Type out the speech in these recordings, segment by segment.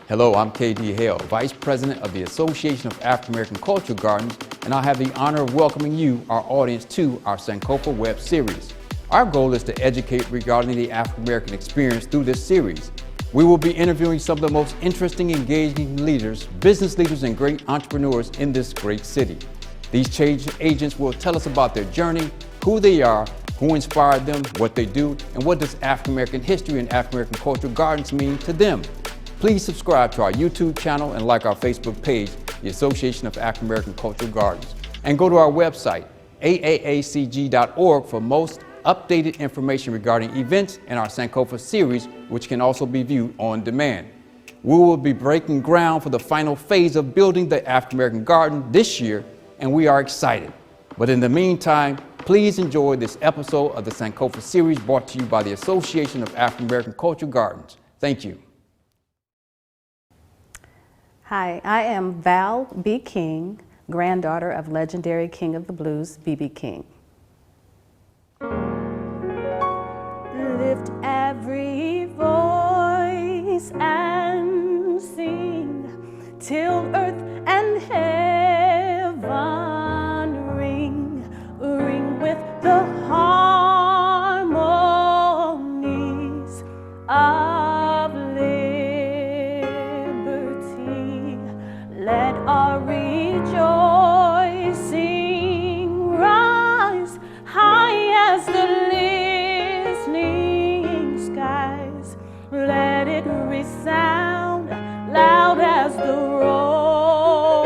Hello, I'm KD Hale, Vice President of the Association of African American Cultural Gardens, and I have the honor of welcoming you, our audience, to our Sankofa web series. Our goal is to educate regarding the African American experience through this series. We will be interviewing some of the most interesting, engaging leaders, business leaders, and great entrepreneurs in this great city. These change agents will tell us about their journey, who they are, who inspired them, what they do, and what does African American history and African American cultural gardens mean to them. Please subscribe to our YouTube channel and like our Facebook page, the Association of African American Cultural Gardens. And go to our website, aaacg.org, for most updated information regarding events in our Sankofa series, which can also be viewed on demand. We will be breaking ground for the final phase of building the African American Garden this year, and we are excited. But in the meantime, please enjoy this episode of the Sankofa series brought to you by the Association of African American Cultural Gardens. Thank you. Hi, I am Val B. King, granddaughter of legendary King of the Blues, B.B. King. Lift every voice and sing till earth and heaven ring, ring with the harmonies of liberty. Let our rejoicing rise high as the listening skies. Let it resound loud as the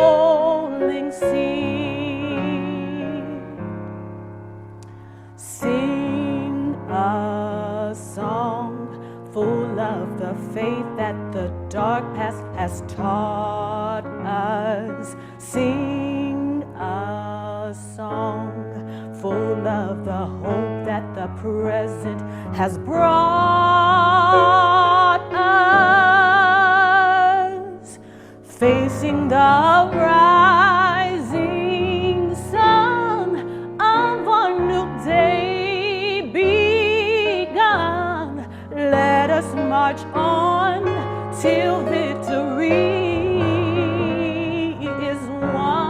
rolling sea. Sing a song full of the faith that the dark past has taught us. Sing a song full of the hope that the present has brought us. Facing the rising sun of our new day begun, let us march on till victory is won.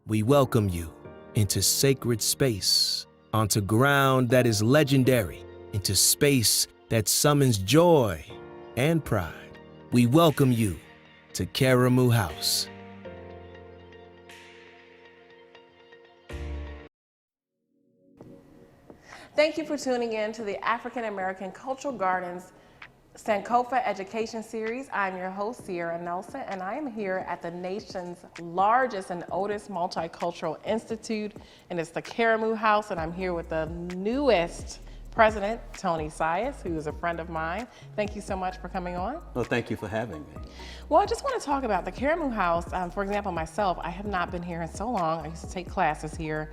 We welcome you into sacred space, onto ground that is legendary, into space that summons joy and pride. We welcome you to Karamu House. Thank you for tuning in to the African American Cultural Gardens Sankofa Education Series. I'm your host, Sierra Nelson, and I am here at the nation's largest and oldest multicultural institute, and it's the Karamu House, and I'm here with the newest president, Tony Sias, who is a friend of mine. Thank you so much for coming on. Well, thank you for having me. Well, I just want to talk about the Karamu House. For example, myself, I have not been here in so long. I used to take classes here.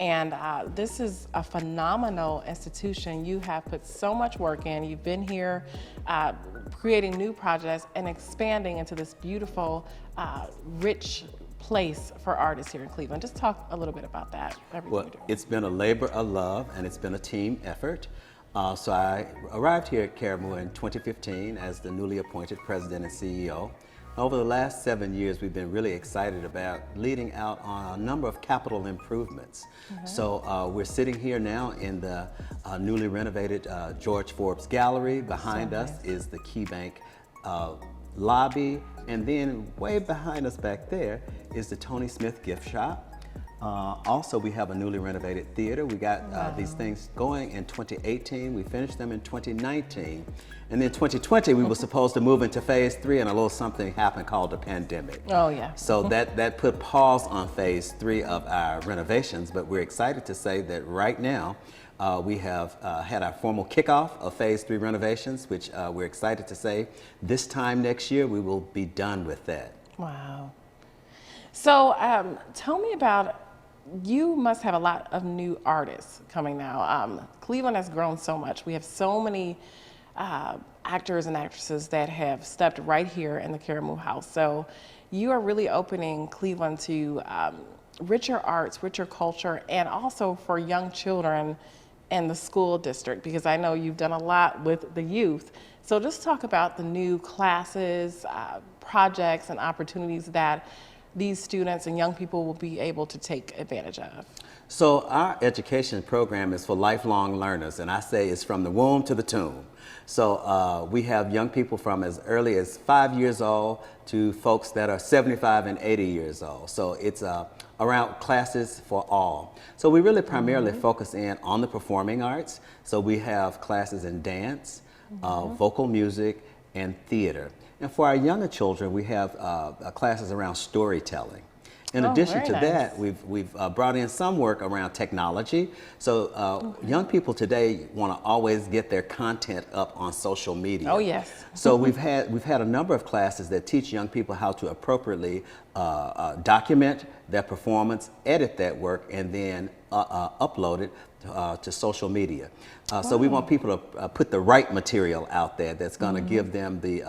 And this is a phenomenal institution. You have put so much work in. You've been here creating new projects and expanding into this beautiful, rich place for artists here in Cleveland. Just talk a little bit about that. Well, it's been a labor of love and it's been a team effort. So I arrived here at Karamu in 2015 as the newly appointed president and CEO. Over the last 7 years, we've been really excited about leading out on a number of capital improvements. So we're sitting here now in the newly renovated George Forbes Gallery. Behind us is the Key Bank lobby, and then way behind us back there is the Tony Smith gift shop. Also, we have a newly renovated theater. We got these things going in 2018. We finished them in 2019. And then 2020, we were supposed to move into phase 3, and a little something happened called the pandemic. Oh, yeah. So that put pause on phase 3 of our renovations, but we're excited to say that right now, we have had our formal kickoff of phase 3 renovations, which we're excited to say this time next year, we will be done with that. Wow. So tell me about, you must have a lot of new artists coming now. Cleveland has grown so much. We have so many actors and actresses that have stepped right here in the Karamu House. So you are really opening Cleveland to richer arts, richer culture, and also for young children in the school district, because I know you've done a lot with the youth. So just talk about the new classes, projects, and opportunities that these students and young people will be able to take advantage of. So our education program is for lifelong learners, and I say it's from the womb to the tomb. So we have young people from as early as 5 years old to folks that are 75 and 80 years old. So it's around classes for all. So we really primarily focus in on the performing arts. So we have classes in dance, vocal music, and theater. And for our younger children, we have classes around storytelling. In addition to that, we've brought in some work around technology. So young people today want to always get their content up on social media. Oh yes. So we've had a number of classes that teach young people how to appropriately document their performance, edit that work, and then upload it to social media. So we want people to put the right material out there that's going to give them the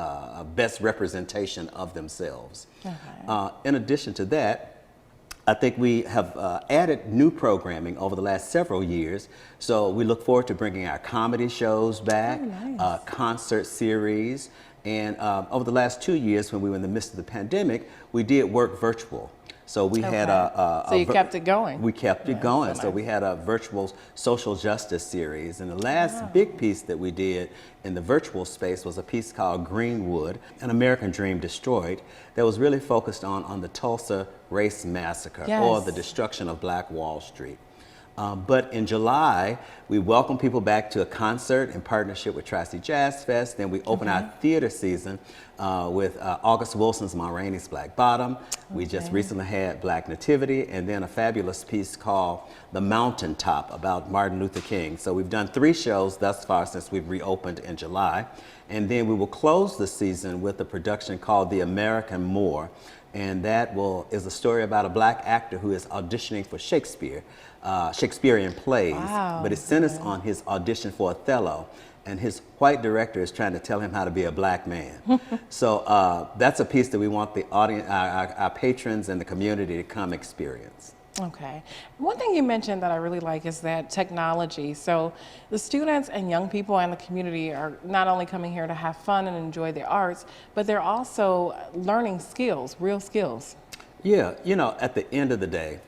best representation of themselves. Okay. In addition to that, I think we have added new programming over the last several years. So we look forward to bringing our comedy shows back, concert series, and over the last 2 years when we were in the midst of the pandemic, we did work virtual. So we had so you kept it going. We kept it going. So we had a virtual social justice series. And the last big piece that we did in the virtual space was a piece called Greenwood, An American Dream Destroyed, that was really focused on the Tulsa Race Massacre, or the destruction of Black Wall Street. But in July, we welcome people back to a concert in partnership with Tri-City Jazz Fest. Then we open our theater season with August Wilson's Ma Rainey's Black Bottom. We just recently had Black Nativity, and then a fabulous piece called The Mountaintop about Martin Luther King. So we've done 3 shows thus far since we've reopened in July. And then we will close the season with a production called The American Moor. And that is a story about a Black actor who is auditioning for Shakespearean plays, but it centers on his audition for Othello, and his white director is trying to tell him how to be a Black man. So that's a piece that we want the audience, our patrons and the community to come experience. Okay. One thing you mentioned that I really like is that technology. So the students and young people and the community are not only coming here to have fun and enjoy the arts, but they're also learning skills, real skills. Yeah, you know, at the end of the day,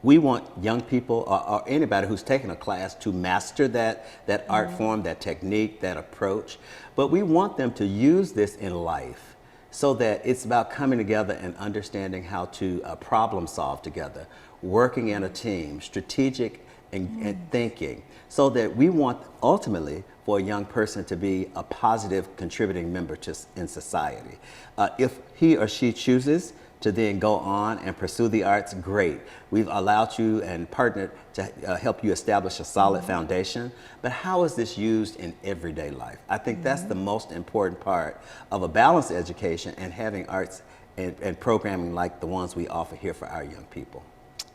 we want young people or anybody who's taking a class to master that art form, that technique, that approach. But we want them to use this in life, so that it's about coming together and understanding how to problem solve together, working in a team, strategic and thinking, so that we want ultimately for a young person to be a positive contributing member in society. If he or she chooses to then go on and pursue the arts, great. We've allowed you and partnered to help you establish a solid foundation, but how is this used in everyday life? I think that's the most important part of a balanced education and having arts and programming like the ones we offer here for our young people.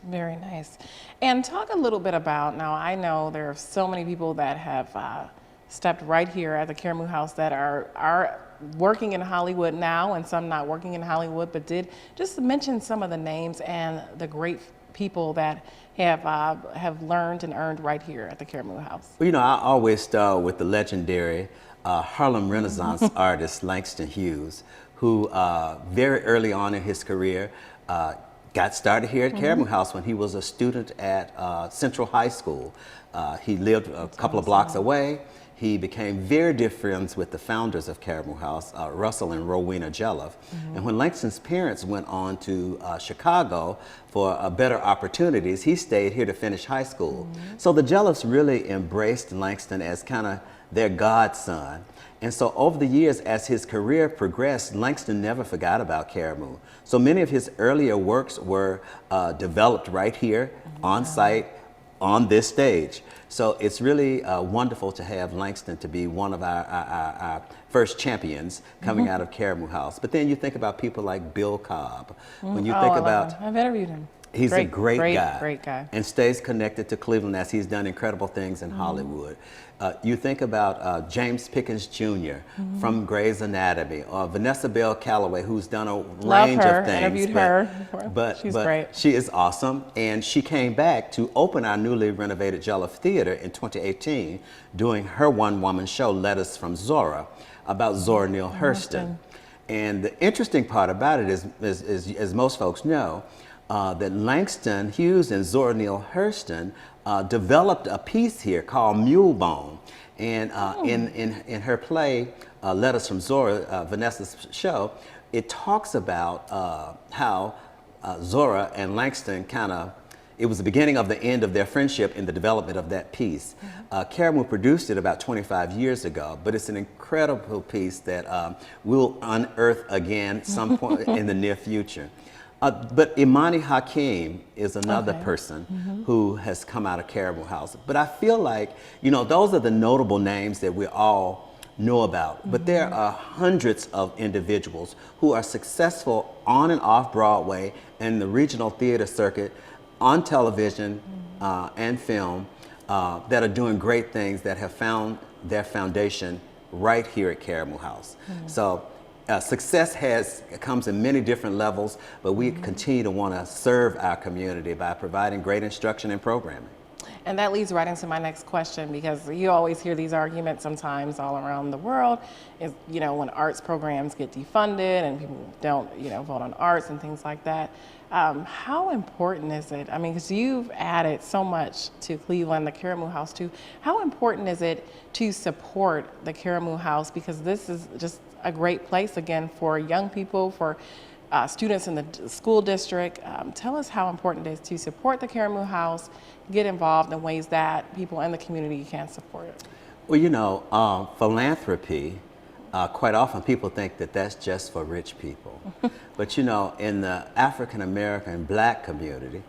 Very nice. And talk a little bit about, now I know there are so many people that have stepped right here at the Caramoo House that are working in Hollywood now, and some not working in Hollywood, but did just mention some of the names and the great people that have learned and earned right here at the Caramoo House. Well, you know, I always start with the legendary Harlem Renaissance artist Langston Hughes, who very early on in his career got started here at Caramoo House when he was a student at Central High School. He lived a couple of blocks away. He became very dear friends with the founders of Caramoo House, Russell and Rowena Jelliff. And when Langston's parents went on to Chicago for better opportunities, he stayed here to finish high school. So the Jelliffs really embraced Langston as kind of their godson. And so over the years, as his career progressed, Langston never forgot about Caramoo. So many of his earlier works were developed right here on site, on this stage. So it's really wonderful to have Langston to be one of our first champions coming out of Caramoo House. But then you think about people like Bill Cobb. When you think about, I've interviewed him. He's a great guy. Great guy. And stays connected to Cleveland as he's done incredible things in Hollywood. You think about James Pickens Jr. From Grey's Anatomy, or Vanessa Bell Calloway, who's done a range of things. Interviewed her. She's great. She is awesome. And she came back to open our newly renovated Jolliffe Theater in 2018, doing her one-woman show, Letters from Zora, about Zora Neale Hurston. And the interesting part about it is as most folks know, that Langston Hughes and Zora Neale Hurston developed a piece here called Mule Bone. And in her play, Letters from Zora, Vanessa's show, it talks about how Zora and Langston it was the beginning of the end of their friendship in the development of that piece. Caramoo produced it about 25 years ago, but it's an incredible piece that we'll unearth again some point in the near future. But Imani Hakeem is another person who has come out of Caramoo House. But I feel like, you know, those are the notable names that we all know about. But there are hundreds of individuals who are successful on and off Broadway and the regional theater circuit, on television and film, that are doing great things, that have found their foundation right here at Caramoo House. So success comes in many different levels, but we continue to want to serve our community by providing great instruction and programming. And that leads right into my next question, because you always hear these arguments sometimes all around the world, is, you know, when arts programs get defunded and people don't, you know, vote on arts and things like that. How important is it? I mean, because you've added so much to Cleveland, the Caramoo House too. How important is it to support the Caramoo House? Because this is just a great place, again, for young people, for students in the school district. Tell us how important it is to support the Caramoo House, get involved in ways that people in the community can support it. Well, you know, philanthropy, quite often people think that that's just for rich people. But you know, in the African American Black community,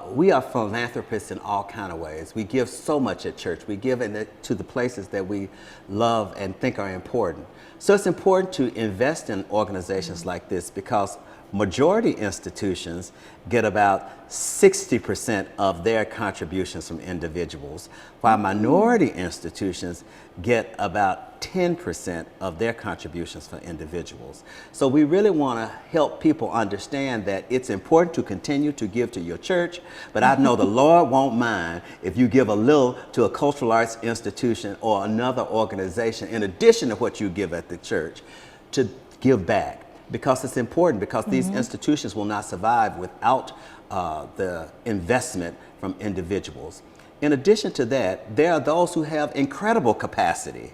we are philanthropists in all kinds of ways. We give so much at church. We give to the places that we love and think are important. So it's important to invest in organizations like this, because majority institutions get about 60% of their contributions from individuals, while minority institutions get about 10% of their contributions from individuals. So we really want to help people understand that it's important to continue to give to your church, but I know the Lord won't mind if you give a little to a cultural arts institution or another organization in addition to what you give at the church, to give back. Because it's important, because these institutions will not survive without the investment from individuals. In addition to that, there are those who have incredible capacity,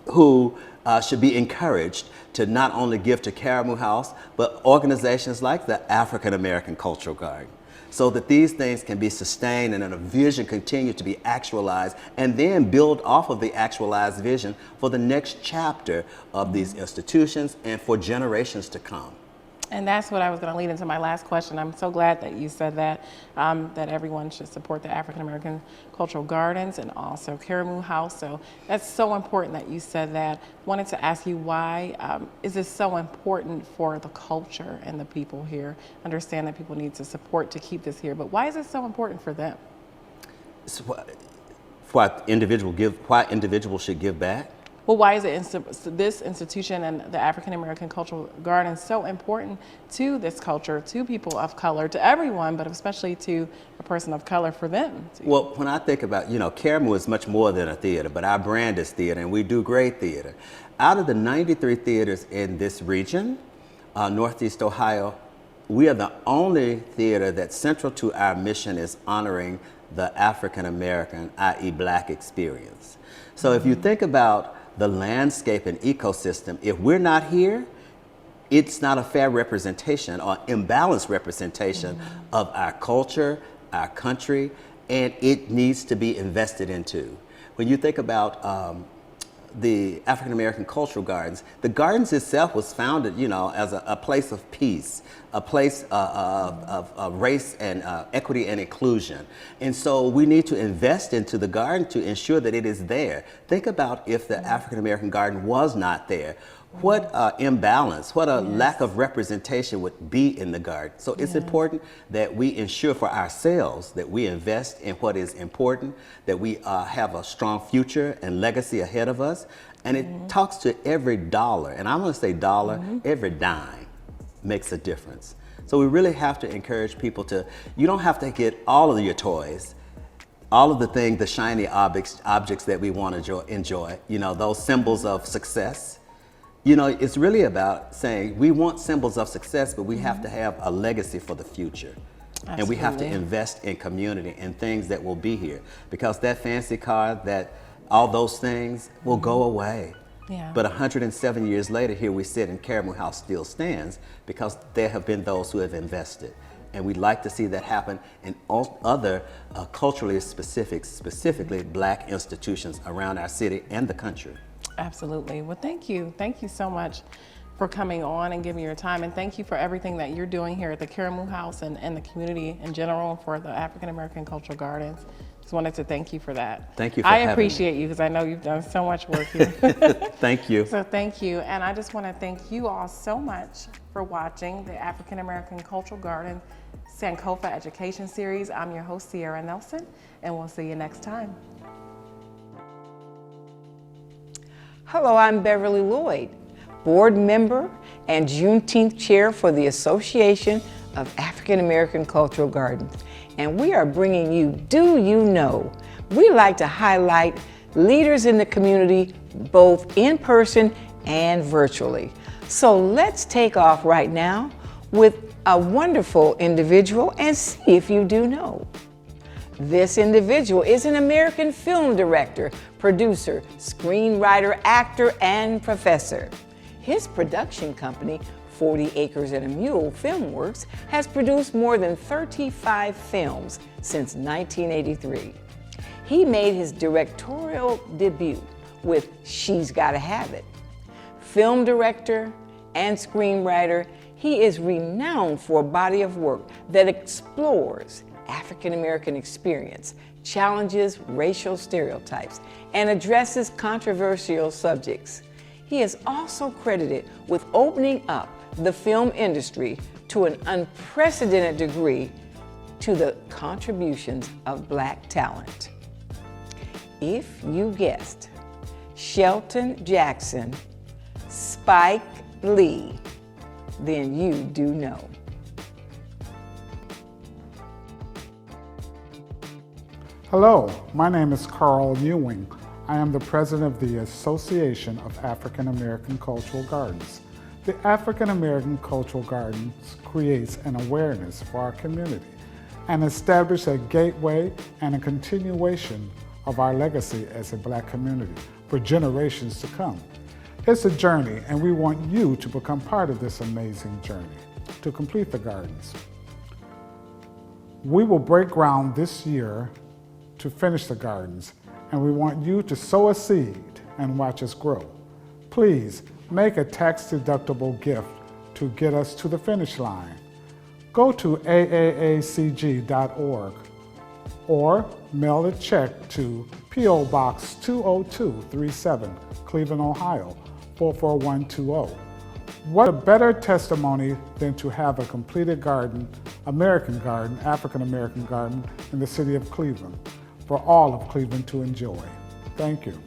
who should be encouraged to not only give to Caramoo House, but organizations like the African American Cultural Garden, so that these things can be sustained and a vision continue to be actualized, and then build off of the actualized vision for the next chapter of these institutions and for generations to come. And that's what I was going to lead into my last question. I'm so glad that you said that, that everyone should support the African American Cultural Gardens and also Caramoo House. So that's so important that you said that. Wanted to ask you, why is this so important for the culture and the people here? Understand that people need to support to keep this here, but why is it so important for them? Why individuals should give back? Well, why is this institution and the African American Cultural Garden so important to this culture, to people of color, to everyone, but especially to a person of color, for them? Well, when I think about, you know, Caramoo is much more than a theater, but our brand is theater, and we do great theater. Out of the 93 theaters in this region, Northeast Ohio, we are the only theater that central to our mission is honoring the African American, i.e. Black experience. So if you think about the landscape and ecosystem, if we're not here, it's not a fair representation or imbalanced representation of our culture, our country, and it needs to be invested into. When you think about the African American Cultural Gardens, the gardens itself was founded, you know, as a place of peace, a place of race and equity and inclusion. And so we need to invest into the garden to ensure that it is there. Think about if the African American garden was not there. what imbalance, what a lack of representation would be in the garden. So it's important that we ensure for ourselves that we invest in what is important, that we have a strong future and legacy ahead of us. And it talks to every dollar, and I'm gonna say dollar, every dime makes a difference. So we really have to encourage people to, you don't have to get all of your toys, all of the things, the shiny objects that we want to enjoy, you know, those symbols of success. You know, it's really about saying we want symbols of success, but we have to have a legacy for the future. Absolutely. And we have to invest in community and things that will be here, because that fancy car, that all those things will go away. Yeah. But 107 years later, here we sit and Caribou House still stands because there have been those who have invested. And we'd like to see that happen in other culturally specifically Black institutions around our city and the country. Absolutely. Well, thank you. Thank you so much for coming on and giving your time. And thank you for everything that you're doing here at the Caribou House and the community in general for the African American Cultural Gardens. Just wanted to thank you for that. Thank you for having me. I appreciate you because I know you've done so much work here. Thank you. So thank you. And I just want to thank you all so much for watching the African American Cultural Garden Sankofa Education Series. I'm your host, Sierra Nelson, and we'll see you next time. Hello, I'm Beverly Lloyd, board member and Juneteenth chair for the Association of African American Cultural Gardens. And we are bringing you Do You Know? We like to highlight leaders in the community, both in person and virtually. So let's take off right now with a wonderful individual and see if you do know. This individual is an American film director, producer, screenwriter, actor, and professor. His production company, 40 Acres and a Mule Filmworks, has produced more than 35 films since 1983. He made his directorial debut with She's Gotta Have It. Film director and screenwriter, he is renowned for a body of work that explores African American experience, challenges racial stereotypes, and addresses controversial subjects. He is also credited with opening up the film industry to an unprecedented degree to the contributions of Black talent. If you guessed Shelton Jackson, Spike Lee, then you do know. Hello, my name is Carl Ewing. I am the president of the Association of African American Cultural Gardens. The African American Cultural Gardens creates an awareness for our community and establishes a gateway and a continuation of our legacy as a Black community for generations to come. It's a journey, and we want you to become part of this amazing journey to complete the gardens. We will break ground this year to finish the gardens, and we want you to sow a seed and watch us grow. Please make a tax-deductible gift to get us to the finish line. Go to aaacg.org or mail a check to P.O. Box 20237, Cleveland, Ohio, 44120. What a better testimony than to have a completed garden, American garden, African American garden in the city of Cleveland, for all of Cleveland to enjoy. Thank you.